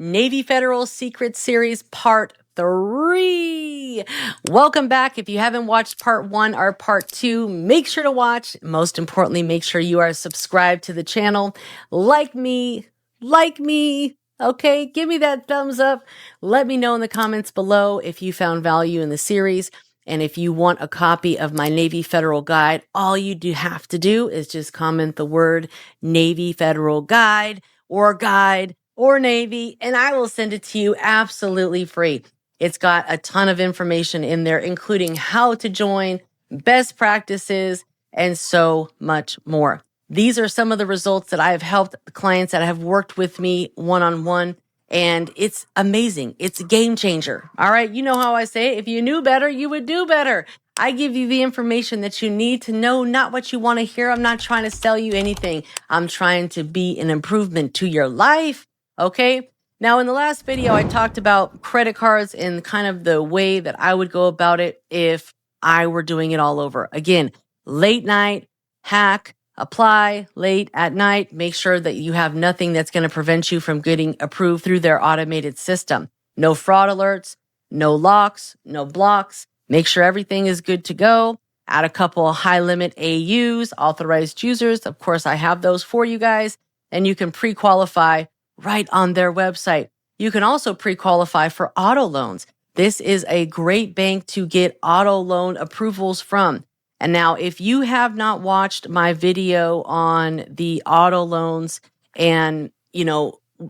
Navy Federal Secret Series Part 3. Welcome back. If you haven't watched Part 1 or Part 2, make sure to watch. Most importantly, make sure you are subscribed to the channel. Like me. Okay, give me that thumbs up. Let me know in the comments below if you found value in the series. And if you want a copy of my Navy Federal Guide, all you do have to do is just comment the word Navy Federal Guide or Navy, and I will send it to you absolutely free. It's got a ton of information in there, including how to join, best practices, and so much more. These are some of the results that I have helped clients that have worked with me one-on-one. And it's amazing. It's a game changer. All right. You know how I say it. If you knew better, you would do better. I give you the information that you need to know, not what you want to hear. I'm not trying to sell you anything. I'm trying to be an improvement to your life. Okay. Now, in the last video, I talked about credit cards and kind of the way that I would go about it if I were doing it all over. Again, late night, hack, apply late at night. Make sure that you have nothing that's going to prevent you from getting approved through their automated system. No fraud alerts, no locks, no blocks. Make sure everything is good to go. Add a couple high limit AUs, authorized users. Of course, I have those for you guys, and you can pre-qualify right on their website. You can also pre-qualify for auto loans. This is a great bank to get auto loan approvals from. And now, if you have not watched my video on the auto loans and,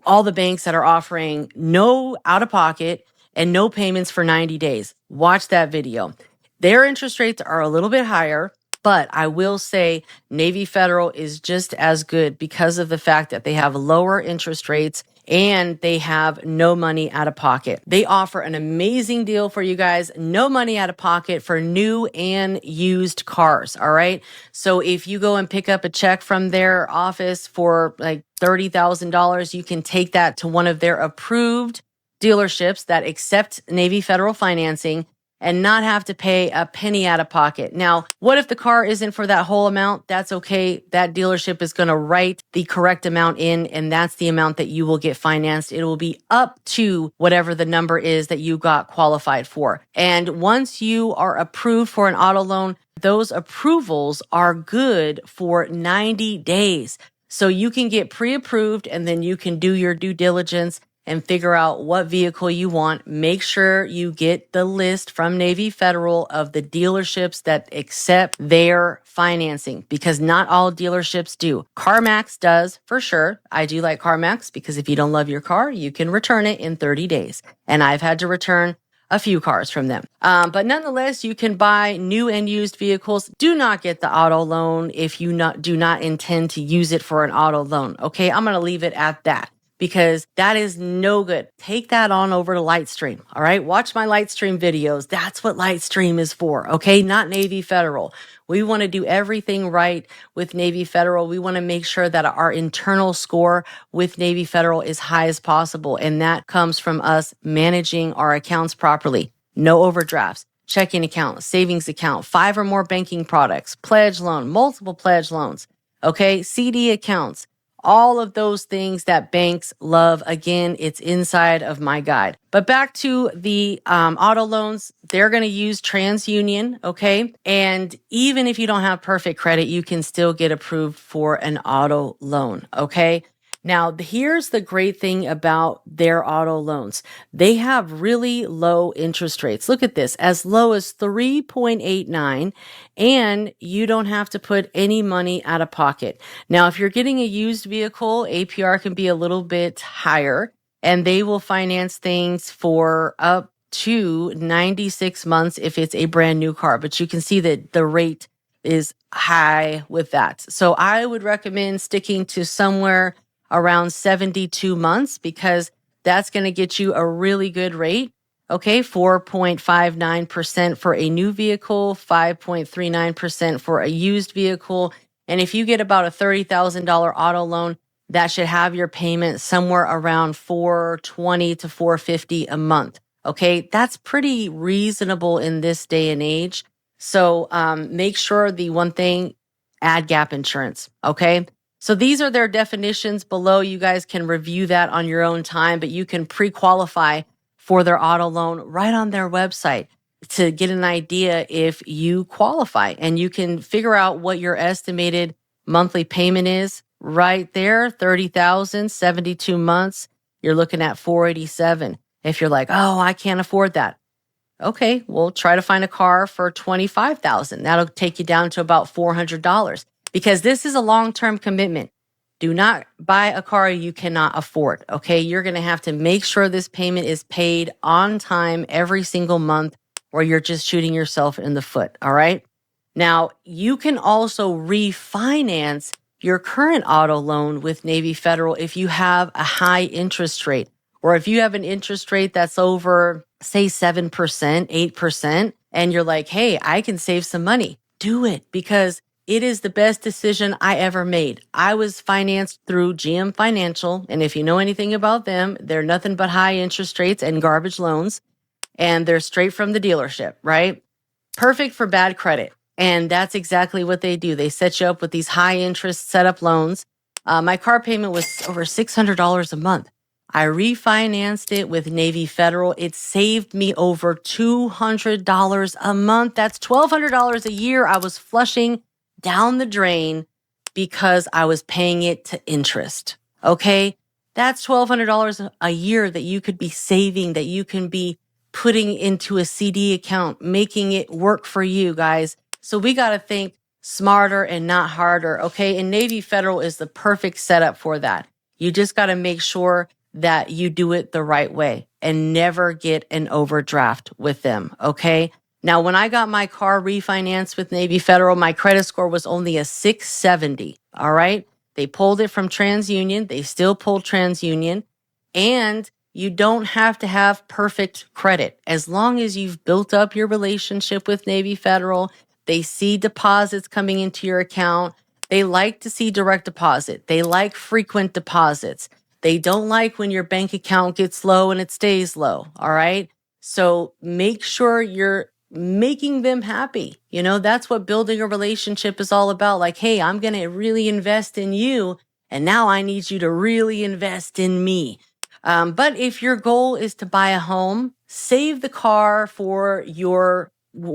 all the banks that are offering no out-of-pocket and no payments for 90 days, watch that video. Their interest rates are a little bit higher, but I will say Navy Federal is just as good because of the fact that they have lower interest rates and they have no money out of pocket. They offer an amazing deal for you guys. No money out of pocket for new and used cars. All right. So if you go and pick up a check from their office for like $30,000, you can take that to one of their approved dealerships that accept Navy Federal financing and not have to pay a penny out of pocket. Now, what if the car isn't for that whole amount? That's okay. That dealership is going to write the correct amount in, and that's the amount that you will get financed. It will be up to whatever the number is that you got qualified for. And once you are approved for an auto loan, those approvals are good for 90 days. So you can get pre-approved and then you can do your due diligence and figure out what vehicle you want. Make sure you get the list from Navy Federal of the dealerships that accept their financing, because not all dealerships do. CarMax does for sure. I do like CarMax because if you don't love your car, you can return it in 30 days. And I've had to return a few cars from them. But nonetheless, you can buy new and used vehicles. Do not get the auto loan if you do not intend to use it for an auto loan. Okay, I'm going to leave it at that, because that is no good. Take that on over to Lightstream. All right. Watch my Lightstream videos. That's what Lightstream is for. Okay. Not Navy Federal. We want to do everything right with Navy Federal. We want to make sure that our internal score with Navy Federal is high as possible. And that comes from us managing our accounts properly. No overdrafts, checking account, savings account, 5 or more banking products, pledge loan, multiple pledge loans. Okay. CD accounts. All of those things that banks love. Again, it's inside of my guide. But back to the auto loans, they're going to use TransUnion, okay? And even if you don't have perfect credit, you can still get approved for an auto loan, okay? Now, here's the great thing about their auto loans. They have really low interest rates. Look at this, as low as 3.89, and you don't have to put any money out of pocket. Now, if you're getting a used vehicle, APR can be a little bit higher, and they will finance things for up to 96 months if it's a brand new car. But you can see that the rate is high with that. So I would recommend sticking to somewhere around 72 months, because that's going to get you a really good rate. Okay, 4.59% for a new vehicle, 5.39% for a used vehicle. And if you get about a $30,000 auto loan, that should have your payment somewhere around $420 to $450 a month. Okay, that's pretty reasonable in this day and age. So make sure the one thing, add gap insurance. Okay. So these are their definitions below. You guys can review that on your own time, but you can pre-qualify for their auto loan right on their website to get an idea if you qualify. And you can figure out what your estimated monthly payment is right there, $30,000, 72 months. You're looking at $487. If you're like, oh, I can't afford that. Okay, we'll try to find a car for $25,000. That'll take you down to about $400 because this is a long-term commitment. Do not buy a car you cannot afford, okay? You're going to have to make sure this payment is paid on time every single month or you're just shooting yourself in the foot, all right? Now, you can also refinance your current auto loan with Navy Federal if you have a high interest rate or if you have an interest rate that's over, say, 7%, 8%, and you're like, hey, I can save some money. Do it because it is the best decision I ever made. I was financed through GM Financial, and if you know anything about them, they're nothing but high interest rates and garbage loans, and they're straight from the dealership, right? Perfect for bad credit. And that's exactly what they do. They set you up with these high interest setup loans. My car payment was over $600 a month. I refinanced it with Navy Federal. It saved me over $200 a month. That's $1,200 a year I was flushing down the drain because I was paying it to interest. Okay? That's $1,200 a year that you could be saving, that you can be putting into a CD account, making it work for you guys. So we got to think smarter and not harder. Okay? And Navy Federal is the perfect setup for that. You just got to make sure that you do it the right way and never get an overdraft with them, okay? Now, when I got my car refinanced with Navy Federal, my credit score was only a 670, all right? They pulled it from TransUnion. They still pulled TransUnion. And you don't have to have perfect credit. As long as you've built up your relationship with Navy Federal, they see deposits coming into your account. They like to see direct deposit. They like frequent deposits. They don't like when your bank account gets low and it stays low, all right? So make sure you're making them happy. You know, that's what building a relationship is all about. Like, hey, I'm going to really invest in you, and now I need you to really invest in me. But if your goal is to buy a home, save the car for your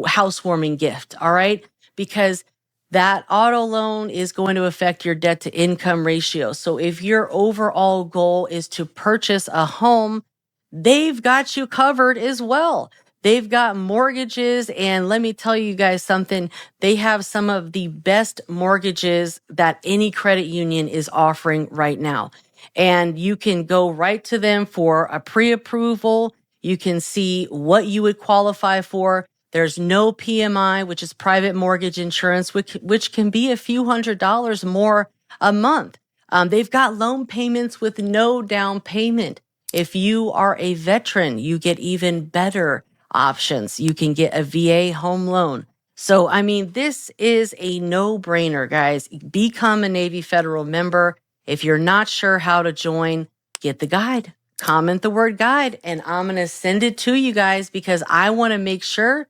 housewarming gift, all right? Because that auto loan is going to affect your debt to income ratio. So if your overall goal is to purchase a home, they've got you covered as well. They've got mortgages. And let me tell you guys something. They have some of the best mortgages that any credit union is offering right now. And you can go right to them for a pre-approval. You can see what you would qualify for. There's no PMI, which is private mortgage insurance, which can be a few $100s more a month. They've got loan payments with no down payment. If you are a veteran, you get even better options. You can get a VA home loan. So, I mean, this is a no-brainer, guys. Become a Navy Federal member. If you're not sure how to join, get the guide. Comment the word guide, and I'm going to send it to you guys because I want to make sure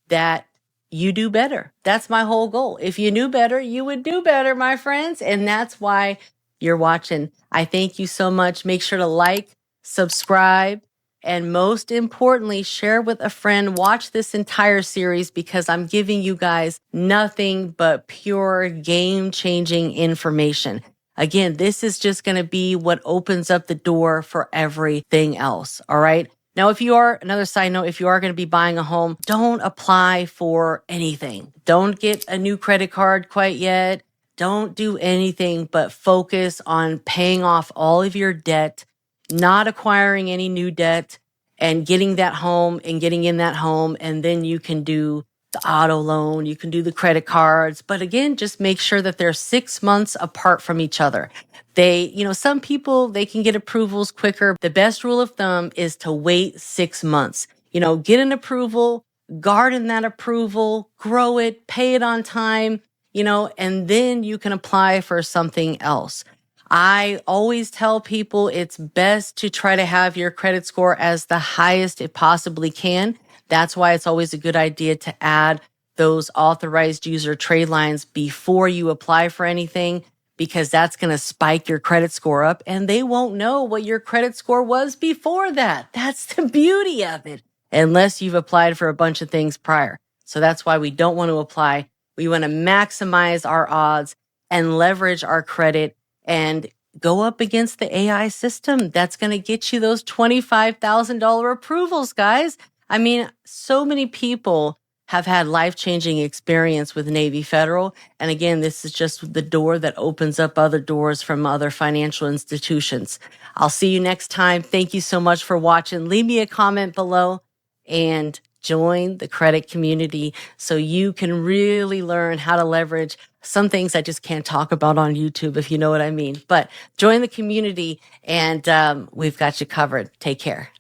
that you do better. That's my whole goal. If you knew better, you would do better, my friends. And that's why you're watching. I thank you so much. Make sure to like, subscribe, and most importantly, share with a friend. Watch this entire series because I'm giving you guys nothing but pure game-changing information. Again, this is just going to be what opens up the door for everything else. All right. Now, another side note, if you are going to be buying a home, don't apply for anything. Don't get a new credit card quite yet. Don't do anything but focus on paying off all of your debt, not acquiring any new debt, and getting that home and getting in that home. And then you can do the auto loan, you can do the credit cards. But again, just make sure that they're 6 months apart from each other. Some people, they can get approvals quicker. The best rule of thumb is to wait 6 months. Get an approval, garden that approval, grow it, pay it on time, and then you can apply for something else. I always tell people it's best to try to have your credit score as the highest it possibly can. That's why it's always a good idea to add those authorized user trade lines before you apply for anything, because that's going to spike your credit score up and they won't know what your credit score was before that. That's the beauty of it, unless you've applied for a bunch of things prior. So that's why we don't want to apply. We want to maximize our odds and leverage our credit and go up against the AI system. That's going to get you those $25,000 approvals, guys. I mean, so many people have had life-changing experience with Navy Federal. And again, this is just the door that opens up other doors from other financial institutions. I'll see you next time. Thank you so much for watching. Leave me a comment below and join the credit community so you can really learn how to leverage some things I just can't talk about on YouTube, if you know what I mean. But join the community and we've got you covered. Take care.